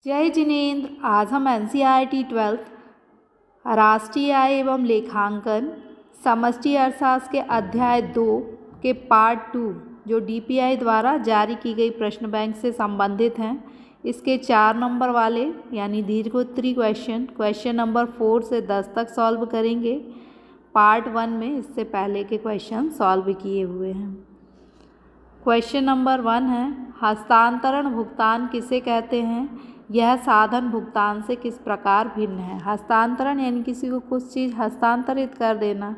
जय जिनेंद्र। आज हम NCERT 12th राष्ट्रीय आय एवं लेखांकन समष्टि अर्थशास्त्र के अध्याय 2 के पार्ट 2 जो DPI द्वारा जारी की गई प्रश्न बैंक से संबंधित हैं, इसके 4 नंबर वाले यानी दीर्घोत्तरी क्वेश्चन नंबर 4 से 10 तक सॉल्व करेंगे। पार्ट 1 में इससे पहले के क्वेश्चन सॉल्व किए हुए हैं। क्वेश्चन नंबर 1 है, हस्तांतरण भुगतान किसे कहते हैं? यह साधन भुगतान से किस प्रकार भिन्न है? हस्तांतरण यानी किसी को कुछ चीज़ हस्तांतरित कर देना,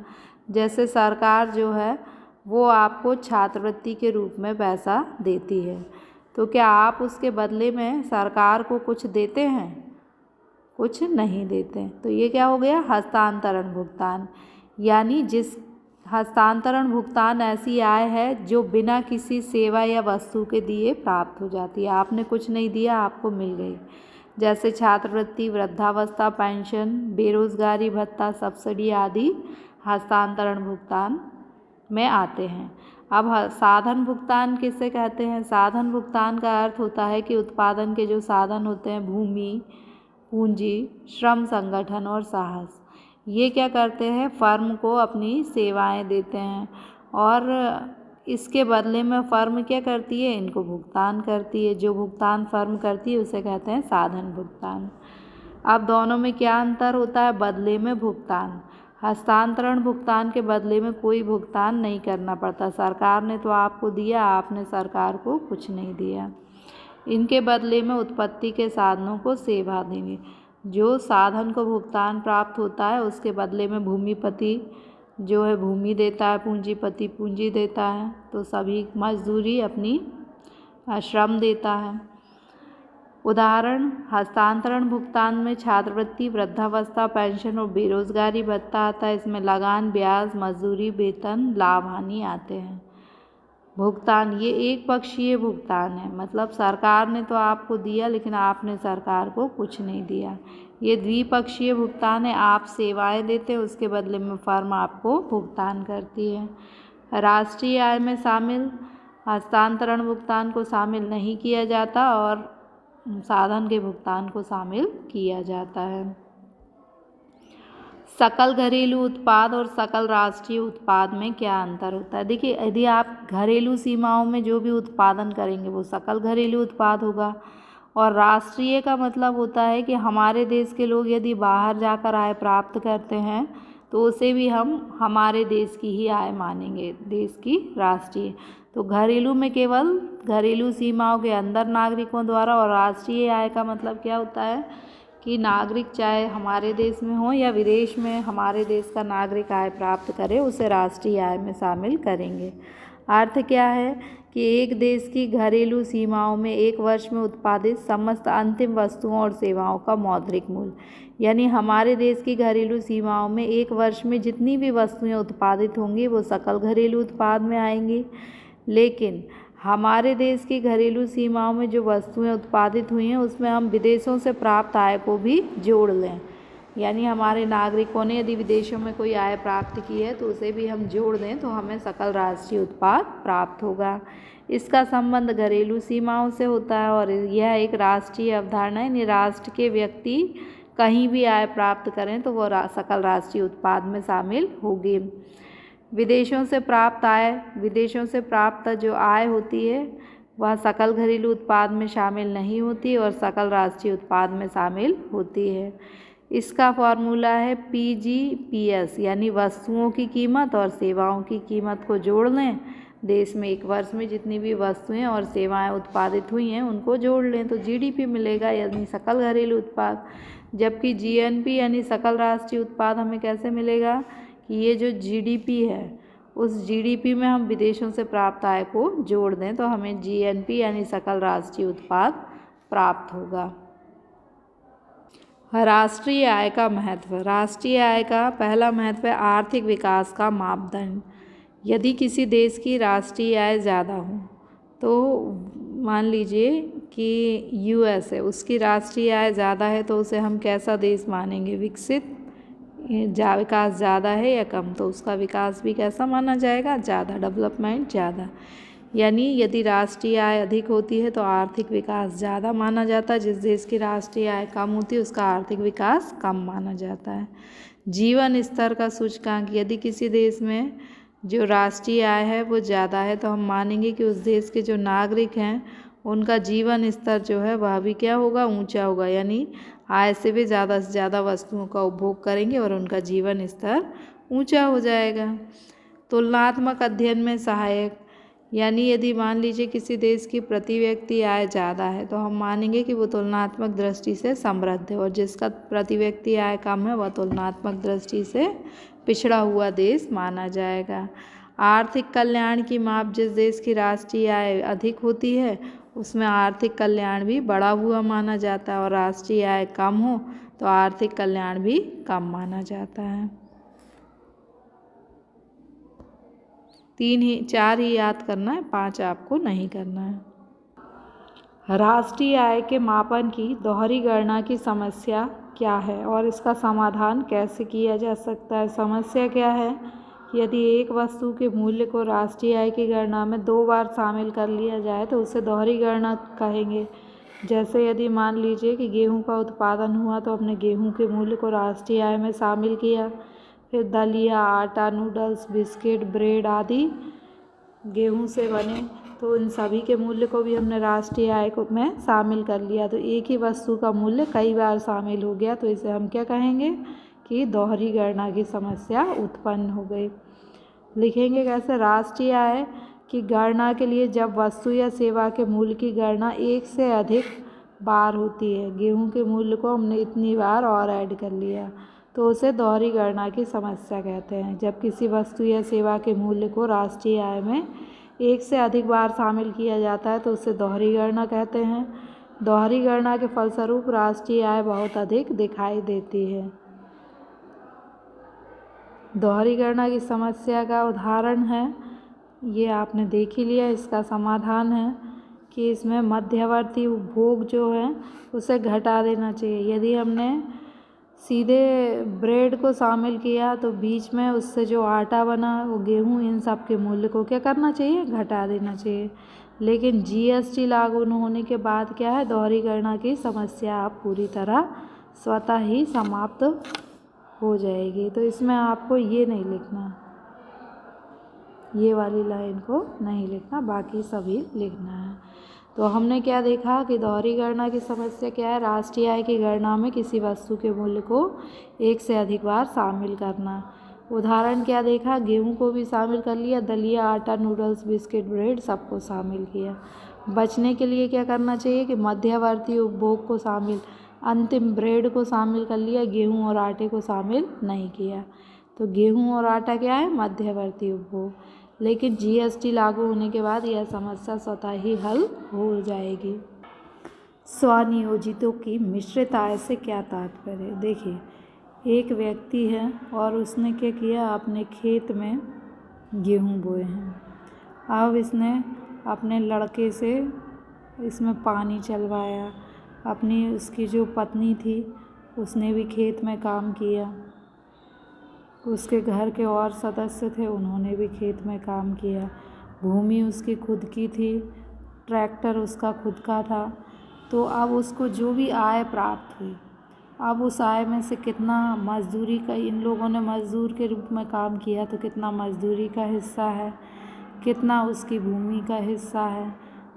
जैसे सरकार जो है वो आपको छात्रवृत्ति के रूप में पैसा देती है, तो क्या आप उसके बदले में सरकार को कुछ देते हैं? कुछ नहीं देते। तो ये क्या हो गया? हस्तांतरण भुगतान। यानी जिस हस्तांतरण भुगतान ऐसी आय है जो बिना किसी सेवा या वस्तु के दिए प्राप्त हो जाती है। आपने कुछ नहीं दिया, आपको मिल गई, जैसे छात्रवृत्ति, वृद्धावस्था पेंशन, बेरोजगारी भत्ता, सब्सिडी आदि हस्तांतरण भुगतान में आते हैं। अब साधन भुगतान किसे कहते हैं? साधन भुगतान का अर्थ होता है कि उत्पादन के जो साधन होते हैं, भूमि, पूंजी, श्रम संगठन और साहस, ये क्या करते हैं? फर्म को अपनी सेवाएं देते हैं और इसके बदले में फर्म क्या करती है? इनको भुगतान करती है। जो भुगतान फर्म करती है उसे कहते हैं साधन भुगतान। अब दोनों में क्या अंतर होता है? बदले में भुगतान। हस्तांतरण भुगतान के बदले में कोई भुगतान नहीं करना पड़ता। सरकार ने तो आपको दिया, आपने सरकार को कुछ नहीं दिया। इनके बदले में उत्पत्ति के साधनों को सेवा देंगे। जो साधन को भुगतान प्राप्त होता है उसके बदले में भूमिपति जो है भूमि देता है, पूंजीपति पूंजी देता है, तो सभी मजदूरी अपनी श्रम देता है। उदाहरण, हस्तांतरण भुगतान में छात्रवृत्ति, वृद्धावस्था पेंशन और बेरोजगारी भत्ता आता है। इसमें लगान, ब्याज, मजदूरी, वेतन, लाभ, हानि आते हैं। भुगतान ये एक पक्षीय भुगतान है, मतलब सरकार ने तो आपको दिया लेकिन आपने सरकार को कुछ नहीं दिया। ये द्विपक्षीय भुगतान है, आप सेवाएं देते हैं, उसके बदले में फर्म आपको भुगतान करती है। राष्ट्रीय आय में शामिल हस्तांतरण भुगतान को शामिल नहीं किया जाता और साधन के भुगतान को शामिल किया जाता है। सकल घरेलू उत्पाद और सकल राष्ट्रीय उत्पाद में क्या अंतर होता है? देखिए, यदि आप घरेलू सीमाओं में जो भी उत्पादन करेंगे वो सकल घरेलू उत्पाद होगा, और राष्ट्रीय का मतलब होता है कि हमारे देश के लोग यदि बाहर जाकर आय प्राप्त करते हैं तो उसे भी हम हमारे देश की ही आय मानेंगे, देश की राष्ट्रीय। तो घरेलू में केवल घरेलू सीमाओं के अंदर नागरिकों द्वारा, और राष्ट्रीय आय का मतलब क्या होता है कि नागरिक चाहे हमारे देश में हो या विदेश में हमारे देश का नागरिक आय प्राप्त करे, उसे राष्ट्रीय आय में शामिल करेंगे। अर्थ क्या है कि एक देश की घरेलू सीमाओं में एक वर्ष में उत्पादित समस्त अंतिम वस्तुओं और सेवाओं का मौद्रिक मूल्य, यानी हमारे देश की घरेलू सीमाओं में एक वर्ष में जितनी भी वस्तुएं उत्पादित होंगी वो सकल घरेलू उत्पाद में आएंगी। लेकिन हमारे देश की घरेलू सीमाओं में जो वस्तुएं उत्पादित हुई हैं उसमें हम विदेशों से प्राप्त आय को भी जोड़ लें, यानी हमारे नागरिकों ने यदि विदेशों में कोई आय प्राप्त की है तो उसे भी हम जोड़ दें तो हमें सकल राष्ट्रीय उत्पाद प्राप्त होगा। इसका संबंध घरेलू सीमाओं से होता है और यह एक राष्ट्रीय अवधारणा है, यानी राष्ट्र के व्यक्ति कहीं भी आय प्राप्त करें तो वो सकल राष्ट्रीय उत्पाद में शामिल होगी। विदेशों से प्राप्त आय, विदेशों से प्राप्त जो आय होती है वह सकल घरेलू उत्पाद में शामिल नहीं होती और सकल राष्ट्रीय उत्पाद में शामिल होती है। इसका फॉर्मूला है PGPS, यानी वस्तुओं की कीमत और सेवाओं की कीमत को जोड़ लें। देश में एक वर्ष में जितनी भी वस्तुएं और सेवाएं उत्पादित हुई हैं उनको जोड़ लें तो GDP मिलेगा, यानी सकल घरेलू उत्पाद। जबकि GNP यानी सकल राष्ट्रीय उत्पाद हमें कैसे मिलेगा कि ये जो GDP है उस GDP में हम विदेशों से प्राप्त आय को जोड़ दें तो हमें GNP यानी सकल राष्ट्रीय उत्पाद प्राप्त होगा। राष्ट्रीय आय का महत्व। राष्ट्रीय आय का पहला महत्व है आर्थिक विकास का मापदंड। यदि किसी देश की राष्ट्रीय आय ज़्यादा हो, तो मान लीजिए कि US है, उसकी राष्ट्रीय आय ज़्यादा है तो उसे हम कैसा देश मानेंगे? विकसित। विकास ज़्यादा है या कम, तो उसका विकास भी कैसा माना जाएगा? ज़्यादा, डेवलपमेंट ज़्यादा। यानी यदि राष्ट्रीय आय अधिक होती है तो आर्थिक विकास ज़्यादा माना जाता है, जिस देश की राष्ट्रीय आय कम होती है उसका आर्थिक विकास कम माना जाता है। जीवन स्तर का सूचकांक, यदि किसी देश में जो राष्ट्रीय आय है वो ज़्यादा है तो हम मानेंगे कि उस देश के जो नागरिक हैं उनका जीवन स्तर जो है वह भी क्या होगा, ऊंचा होगा, यानी आय से भी ज़्यादा से ज़्यादा वस्तुओं का उपभोग करेंगे और उनका जीवन स्तर ऊंचा हो जाएगा। तुलनात्मक अध्ययन में सहायक, यानी यदि मान लीजिए किसी देश की प्रति व्यक्ति आय ज़्यादा है तो हम मानेंगे कि वो तुलनात्मक दृष्टि से समृद्ध है, और जिसका प्रति व्यक्ति आय कम है वह तुलनात्मक दृष्टि से पिछड़ा हुआ देश माना जाएगा। आर्थिक कल्याण की माप, जिस देश की राष्ट्रीय आय अधिक होती है उसमें आर्थिक कल्याण भी बढ़ा हुआ माना जाता है, और राष्ट्रीय आय कम हो तो आर्थिक कल्याण भी कम माना जाता है। 4 ही याद करना है, 5 आपको नहीं करना है। राष्ट्रीय आय के मापन की दोहरी गणना की समस्या क्या है और इसका समाधान कैसे किया जा सकता है। समस्या क्या है कि यदि एक वस्तु के मूल्य को राष्ट्रीय आय की गणना में 2 बार शामिल कर लिया जाए तो उसे दोहरी गणना कहेंगे। जैसे यदि मान लीजिए कि गेहूं का उत्पादन हुआ तो हमने गेहूं के मूल्य को राष्ट्रीय आय में शामिल किया, फिर दलिया, आटा, नूडल्स, बिस्किट, ब्रेड आदि गेहूं से बने तो इन सभी के मूल्य को भी हमने राष्ट्रीय आय को में शामिल कर लिया, तो एक ही वस्तु का मूल्य कई बार शामिल हो गया, तो इसे हम क्या कहेंगे कि दोहरी गणना की समस्या उत्पन्न हो गई। लिखेंगे कैसे, राष्ट्रीय आय की गणना के लिए जब वस्तु या सेवा के मूल्य की गणना एक से अधिक बार होती है, गेहूं के मूल्य को हमने इतनी बार और ऐड कर लिया तो उसे दोहरी गणना की समस्या कहते हैं। जब किसी वस्तु या सेवा के मूल्य को राष्ट्रीय आय में एक से अधिक बार शामिल किया जाता है तो उसे दोहरी गणना कहते हैं। दोहरी गणना के फलस्वरूप राष्ट्रीय आय बहुत अधिक दिखाई देती है। दोहरी गणना की समस्या का उदाहरण है, ये आपने देख ही लिया। इसका समाधान है कि इसमें मध्यवर्ती उपभोग जो है उसे घटा देना चाहिए। यदि हमने सीधे ब्रेड को शामिल किया तो बीच में उससे जो आटा बना वो गेहूं, इन सब के मूल्य को क्या करना चाहिए, घटा देना चाहिए। लेकिन जीएसटी लागू होने के बाद क्या है, दोहरी गणना की समस्या अब पूरी तरह स्वतः ही समाप्त हो जाएगी। तो इसमें आपको ये नहीं लिखना, ये वाली लाइन को नहीं लिखना, बाकी सभी लिखना है। तो हमने क्या देखा कि दोहरी गणना की समस्या क्या है, राष्ट्रीय आय की गणना में किसी वस्तु के मूल्य को एक से अधिक बार शामिल करना। उदाहरण क्या देखा, गेहूं को भी शामिल कर लिया, दलिया, आटा, नूडल्स, बिस्किट, ब्रेड सबको शामिल किया। बचने के लिए क्या करना चाहिए कि मध्यवर्ती उपभोग को शामिल, अंतिम ब्रेड को शामिल कर लिया, गेहूं और आटे को शामिल नहीं किया। तो गेहूं और आटा क्या है, मध्यवर्ती उपभोग। लेकिन जीएसटी लागू होने के बाद यह समस्या स्वतः ही हल हो जाएगी। स्वनियोजितों की मिश्रित आय से क्या तात्पर्य। देखिए, एक व्यक्ति है और उसने क्या किया, अपने खेत में गेहूं बोए हैं। अब इसने अपने लड़के से इसमें पानी चलवाया, अपनी उसकी जो पत्नी थी उसने भी खेत में काम किया, उसके घर के और सदस्य थे उन्होंने भी खेत में काम किया, भूमि उसकी खुद की थी, ट्रैक्टर उसका खुद का था। तो अब उसको जो भी आय प्राप्त हुई, अब उस आय में से कितना मजदूरी का, इन लोगों ने मजदूर के रूप में काम किया तो कितना मजदूरी का हिस्सा है, कितना उसकी भूमि का हिस्सा है,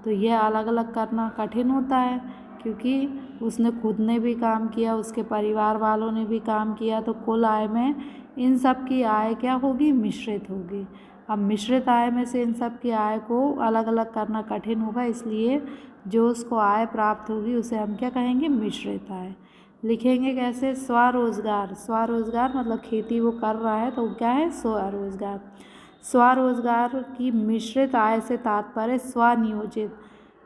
तो यह अलग अलग करना कठिन होता है क्योंकि उसने खुद ने भी काम किया, उसके परिवार वालों ने भी काम किया, तो कुल आय में इन सब की आय क्या होगी, मिश्रित होगी। अब मिश्रित आय में से इन सब की आय को अलग अलग करना कठिन होगा, इसलिए जो उसको आय प्राप्त होगी उसे हम क्या कहेंगे, मिश्रित आय। लिखेंगे कैसे, स्वरोजगार। स्वरोजगार मतलब खेती वो कर रहा है तो क्या है, स्वरोजगार। स्वरोजगार की मिश्रित आय से तात्पर्य स्वनियोजित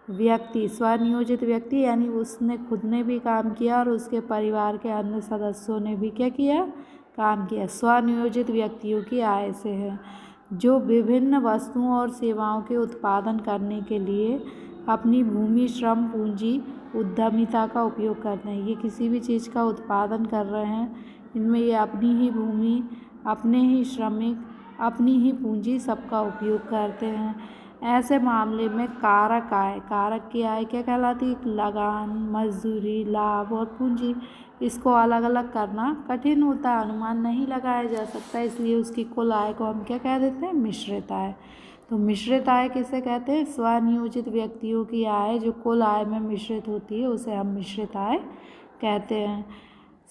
व्यक्ति। स्वनियोजित व्यक्ति यानी उसने खुद ने भी काम किया और उसके परिवार के अन्य सदस्यों ने भी क्या किया, काम किया। स्वनियोजित व्यक्तियों की आय से है जो विभिन्न वस्तुओं और सेवाओं के उत्पादन करने के लिए अपनी भूमि, श्रम, पूंजी, उद्यमिता का उपयोग करते हैं। ये किसी भी चीज़ का उत्पादन कर रहे हैं, इनमें ये अपनी ही भूमि, अपने ही श्रमिक, अपनी ही पूंजी सबका उपयोग करते हैं। ऐसे मामले में कारक की आय क्या कहलाती है? लगान, मजदूरी, लाभ और पूंजी। इसको अलग अलग करना कठिन होता है, अनुमान नहीं लगाया जा सकता, इसलिए उसकी कुल आय को हम क्या कह देते हैं? मिश्रित आय। तो मिश्रित आय किसे कहते हैं? स्वनियोजित व्यक्तियों की आय जो कुल आय में मिश्रित होती है उसे हम मिश्रित आय कहते हैं।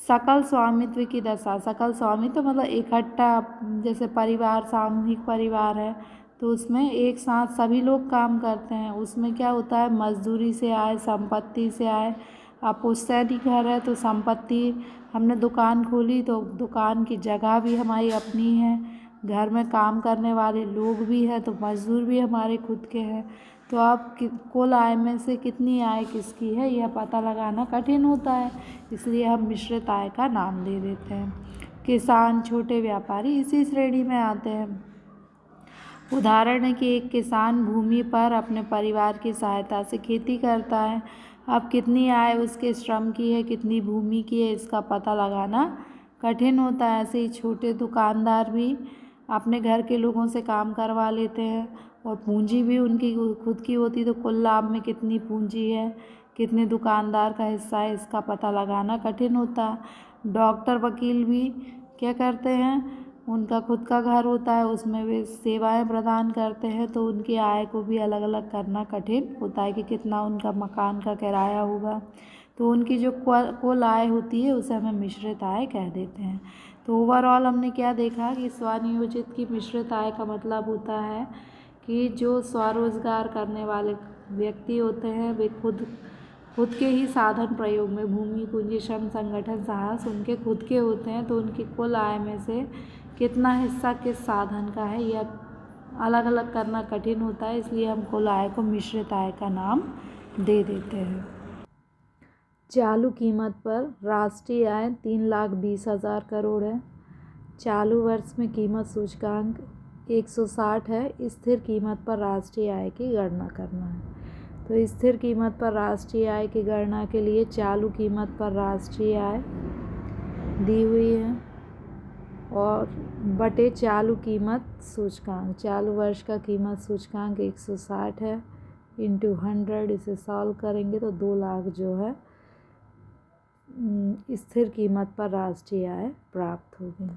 सकल स्वामित्व की दशा। सकल स्वामित्व मतलब इकट्ठा, जैसे परिवार, सामूहिक परिवार है तो उसमें एक साथ सभी लोग काम करते हैं, उसमें क्या होता है? मजदूरी से आय, संपत्ति से आय। अब पुश्तैनी घर है तो संपत्ति, हमने दुकान खोली तो दुकान की जगह भी हमारी अपनी है, घर में काम करने वाले लोग भी हैं तो मजदूर भी हमारे खुद के हैं। तो अब कुल आय में से कितनी आय किसकी है यह पता लगाना कठिन होता है, इसलिए हम मिश्रित आय का नाम दे देते हैं। किसान, छोटे व्यापारी इसी श्रेणी में आते हैं। उदाहरण है कि एक किसान भूमि पर अपने परिवार की सहायता से खेती करता है। अब कितनी आय उसके श्रम की है, कितनी भूमि की है, इसका पता लगाना कठिन होता है। ऐसे ही छोटे दुकानदार भी अपने घर के लोगों से काम करवा लेते हैं और पूंजी भी उनकी खुद की होती, तो कुल लाभ में कितनी पूंजी है, कितने दुकानदार का हिस्सा है, इसका पता लगाना कठिन होता है। डॉक्टर, वकील भी क्या करते हैं? उनका खुद का घर होता है, उसमें वे सेवाएं प्रदान करते हैं, तो उनकी आय को भी अलग अलग करना कठिन होता है कि कितना उनका मकान का किराया होगा। तो उनकी जो कुल आय होती है उसे हमें मिश्रित आय कह देते हैं। तो ओवरऑल हमने क्या देखा कि स्वनियोजित की मिश्रित आय का मतलब होता है कि जो स्वरोजगार करने वाले व्यक्ति होते हैं वे खुद के ही साधन प्रयोग में, भूमि, पूंजी, श्रम, संगठन, साहस उनके खुद के होते हैं, तो उनकी कुल आय में से कितना हिस्सा किस साधन का है यह अलग अलग करना कठिन होता है, इसलिए हम कुल आय को मिश्रित आय का नाम दे देते हैं। चालू कीमत पर राष्ट्रीय आय 3,20,000 करोड़ है। चालू वर्ष में कीमत सूचकांक 160 है। स्थिर कीमत पर राष्ट्रीय आय की गणना करना है। तो स्थिर कीमत पर राष्ट्रीय आय की गणना के लिए चालू कीमत पर राष्ट्रीय आय दी हुई है और बटे चालू कीमत सूचकांक, चालू वर्ष का कीमत सूचकांक 160 है, इंटू 100 इसे सॉल्व करेंगे तो 2 लाख जो है स्थिर कीमत पर राष्ट्रीय आय प्राप्त होगी।